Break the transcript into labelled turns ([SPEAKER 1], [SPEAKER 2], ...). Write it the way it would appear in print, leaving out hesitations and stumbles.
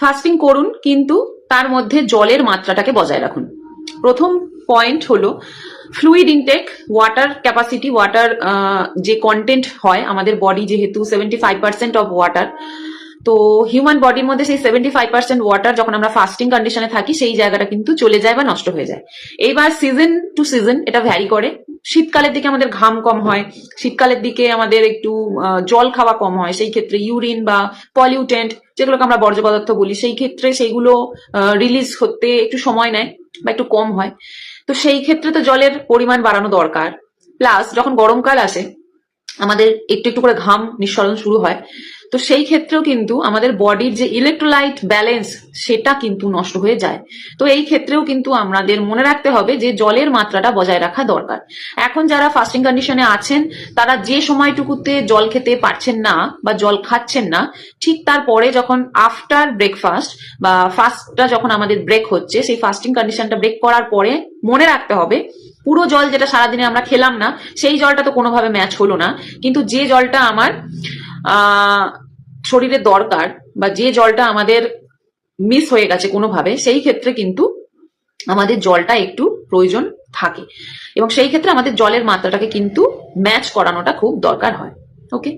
[SPEAKER 1] Fasting করুন, কিন্তু তার মধ্যে জলের মাত্রাটাকে বজায় রাখুন। প্রথম পয়েন্ট হলো fluid intake, water capacity, water যে কন্টেন্ট হয় আমাদের বডি, যেহেতু 75% অফ ওয়াটার, তো হিউম্যান বডির মধ্যে সেই 75% ওয়াটার যখন আমরা ফাস্টিং কন্ডিশনে থাকি সেই জায়গাটা কিন্তু চলে যায় বা নষ্ট হয়ে যায়। এইবার সিজন টু সিজন এটা ভ্যারি করে। শীতকালের দিকে আমাদের ঘাম কম হয়, শীতকালের দিকে আমাদের একটু জল খাওয়া কম হয়, সেই ক্ষেত্রে ইউরিন বা পলিউটেন্ট, যেগুলোকে আমরা বর্জ্য পদার্থ বলি, সেই ক্ষেত্রে সেইগুলো রিলিজ হতে একটু সময় নেয় বা একটু কম হয়। তো সেই ক্ষেত্রে তো জলের পরিমাণ বাড়ানো দরকার। প্লাস যখন গরমকাল আসে আমাদের একটু একটু করে ঘাম নিঃসরণ শুরু হয়, তো সেই ক্ষেত্রেও কিন্তু আমাদের বডির যে ইলেকট্রোলাইট ব্যালেন্স সেটা কিন্তু নষ্ট হয়ে যায়। তো এই ক্ষেত্রেও কিন্তু আমাদের মনে রাখতে হবে যে জলের মাত্রাটা বজায় রাখা দরকার। এখন যারা ফাস্টিং কন্ডিশনে আছেন তারা যে সময়টুকুতে জল খেতে পারছেন না বা জল খাচ্ছেন না, ঠিক তারপরে যখন আফটার ব্রেকফাস্ট বা ফাস্টটা যখন আমাদের ব্রেক হচ্ছে, সেই ফাস্টিং কন্ডিশনটা ব্রেক করার পরে মনে রাখতে হবে পুরো জল যেটা সারাদিনে আমরা খেলাম না সেই জলটা তো কোনোভাবে ম্যাচ হলো না, কিন্তু যে জলটা আমার শরীরে দরকার বা যে জলটা আমাদের মিস হয়ে গেছে কোনোভাবে, সেই ক্ষেত্রে কিন্তু আমাদের জলটা একটু প্রয়োজন থাকে এবং সেই ক্ষেত্রে আমাদের জলের মাত্রাটাকে কিন্তু ম্যাচ করানোটা খুব দরকার হয়। ওকে।